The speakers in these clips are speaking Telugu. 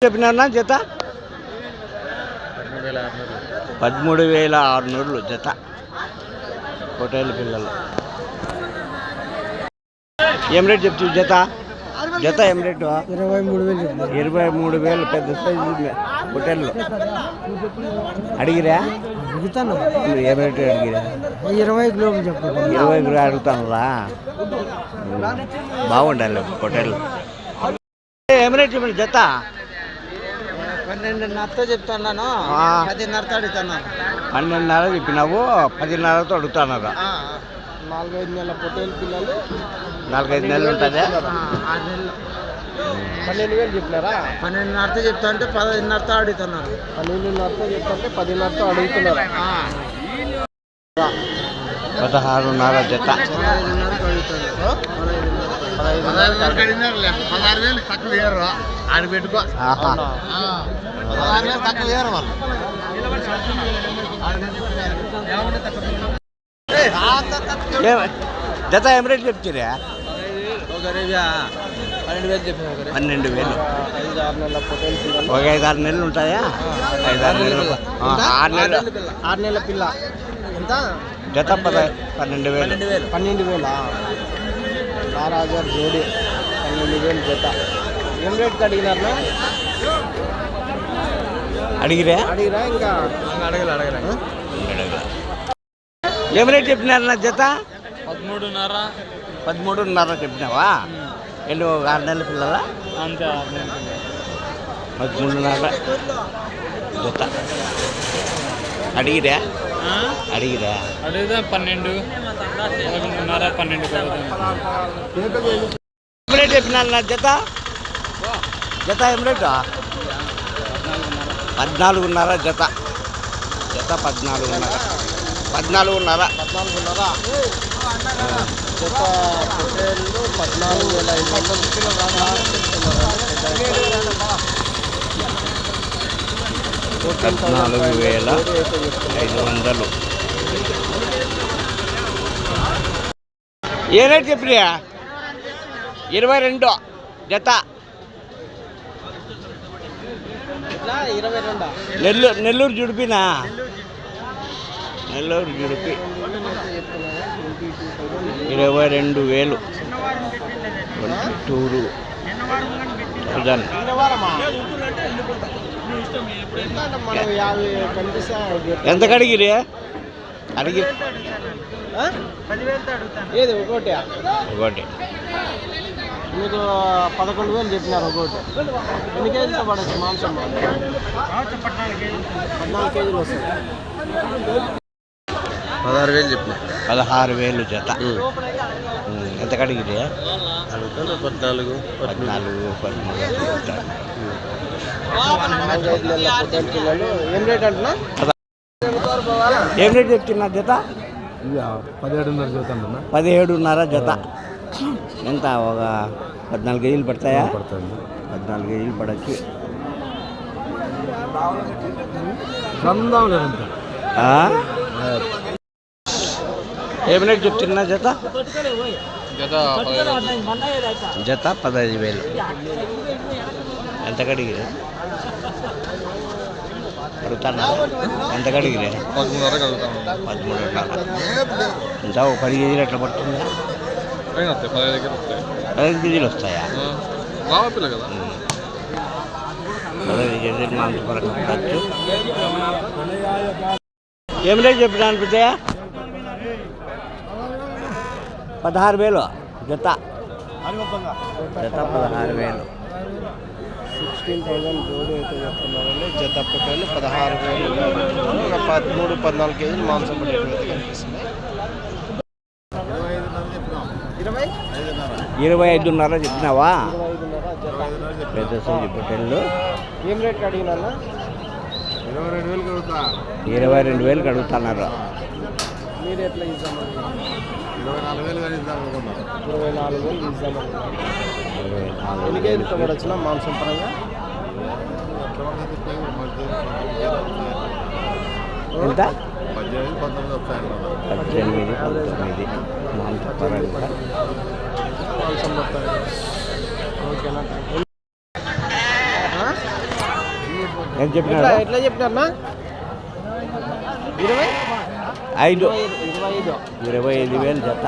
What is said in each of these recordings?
చెప్పినా జత 13,600 జత పొట్టేళ్ళ పిల్లలు. ఏం రేట్ చెప్తావు జత? జత ఏం రేటు? 23,000 పెద్ద సైజు పొట్టేళ్ళు. అడిగిరా? ఏం రేటు అడిగిరా? 20 అడుగుతానురా. బాగుండాలి పొట్టేళ్ళు. ఏం రేట్ చెప్పండి జత? 12.5 చెప్తున్నాను, 10.5 అడుగుతున్నాను. 12.5 చెప్పినావు, 10.5తో అడుగుతున్నారా? 4-5 నెలల పొట్టేలు పిల్లలు. 4-5 నెలలు ఉంటుందా? 6 నెలలు. 12,000 చెప్పినారా? 12.5 చెప్తా అంటే 10.5 అడుగుతున్నారు. 12.5 చెప్తా అంటే 10.5 అడుగుతున్నారు. 16.5 జత. 15,500 అడుగుతున్నారు. 16,000 తక్కువ లేరు ఆడ పెట్టుకో. 16,000 తక్కువ లేరు వాళ్ళు. జత ఏం రేట్ చెప్తారా? 12,000 చెప్పిన. 12,000. 5-6 నెలల పొట్టేలు పిల్లలు. ఒక 5-6 నెలలు ఉంటాయా? 5-6 నెలలు. 6 నెలల పిల్ల ఎంత? జత 12,000. 12,000 రాజర్ జోడి 12,000 జత. ఏం రేట్కి అడిగినారా? అడిగిరా? ఇంకా అడగలే. ఏం రేట్ చెప్పినారా జత? 13.5 చెప్పినావా? ఎన్ని 6 నెలల పిల్లల? అంతే. 13.5 జత. అడిగిరా? అడిగితే 12, 11.5, 12. ఏం రేట్ చెప్పినా జత? జత ఏం రేటు? 14.5 జత. జత 14.5. 14.5 జత పొట్టేళ్ళు 14,500. ఏ రేట్ చెప్పినా? 22 జత. 22. నెల్లూరు జుడిపినా? నెల్లూరు జుడిపి 22,000. 22,000. ఎంత కడిగిరి? అడిగి ఏది ఒకటి మీకు 11,000 చెప్పినారు ఒకటి. ఎన్ని కేజీలతో పడచ్చు మాంసం? 14 కేజీలు వస్తుంది. 16,000 చెప్పిన. 16,000 జత. ఎంత కడిగిరి? అడుగుతాను 14, 13. 5 నెలల పొట్టేలు పిల్లలు. ఏం రేట్ అంటున్నా? ఏం రేట్ చెప్తున్నా జత? 17.5 చెప్తాను. 17.5 జత. ఎంత? ఒక 14 కేజీలు పడతాయా? 14 కేజీలు పడచ్చు. ఏం రేట్ చెప్తున్నా జత? జత 15,000. ఎంత కడిగిరి? అడుగుతానా? ఎంత కడిగిరి? 13.5. ఎంత? ఒక 10 కేజీలు ఎట్లా పడుతుందా? 15 కేజీలు వస్తాయా? 15 కేజీలు మాంసపరంగా ఉండొచ్చు. ఏం రేట్ చెప్పినా అనిపిస్తాయా? 16,000 జత. జత 16,000. 16,000 జోడి అయితే చెప్తున్నారండి. జత పొట్టేలు 16,000. 13-14 కేజీలు మాంసం పడేటువంటి కనిపిస్తుంది. 25.5 చెప్పినావా? 25.5 జత. పెద్ద సైజు పొట్టేళ్ళు. ఏం రేట్కి అడిగినా? 22,000 అడుగుతున్నారు. మీరు ఎట్లా ఇద్దామని? 24,000 ఇద్దామనుకున్నాం. ఎన్ని కేజీలతో పడొచ్చిన మాంసం పరంగా? ఎంత? 18, 19 మాంసం పరంగా. మాంసం మొత్తం ఓకేనా? ఏం చెప్పినాడు? ఎట్లా చెప్పినారన్నా? 20 5 25 25,000 జత.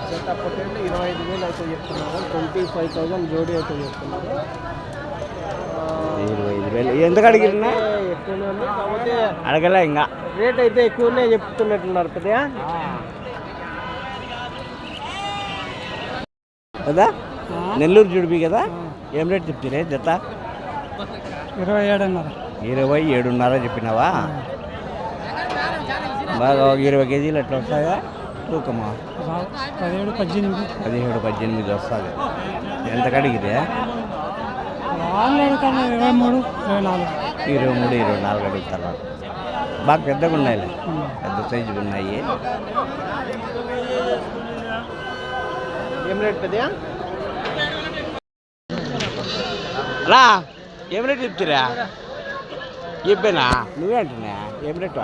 జత పొట్టేళ్ళు 25,000 అయితే చెప్తున్నారు. 25,000 జోడీ అయితే చెప్తున్నారు. 25,000 ఎందుకు అడిగినా? ఎక్కువనే ఉంది కాకపోతే అడగలే ఇంకా. రేట్ అయితే ఎక్కువనే చెప్తున్నట్టున్నారు పెద్దగా కదా. నెల్లూరు జుడిపి కదా. ఏం రేట్ చెప్తారే జత? 27.5. 27.5 చెప్పినావా? బాగా 20 కేజీలు ఎట్లా వస్తాయా తూకమా? 17-18 వస్తుంది. ఎంత కడిగితే? 23-24 అడుగుతారు. బాగా పెద్దగా ఉన్నాయి, పెద్ద సైజులు ఉన్నాయి. ఏం రేట్ పెద్దగా? రా ఏం రేట్ చెప్తారా? చెప్పేనా నువ్వే అంటున్నా. ఏం రేటు?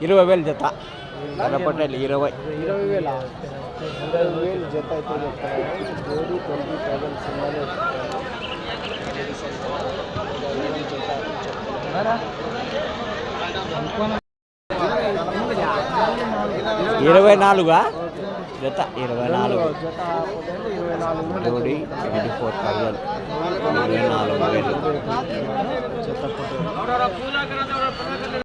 20,000 జత. పొట్టేళ్ళు 20,000 జత అయితే చెప్తారు. జోడీ 20,000 సినిమాలు 24 జత. 24 జత పొట్టేళ్ళు 24 జోడీ 24,000. 24,000 జత పొట్టేళ్ళు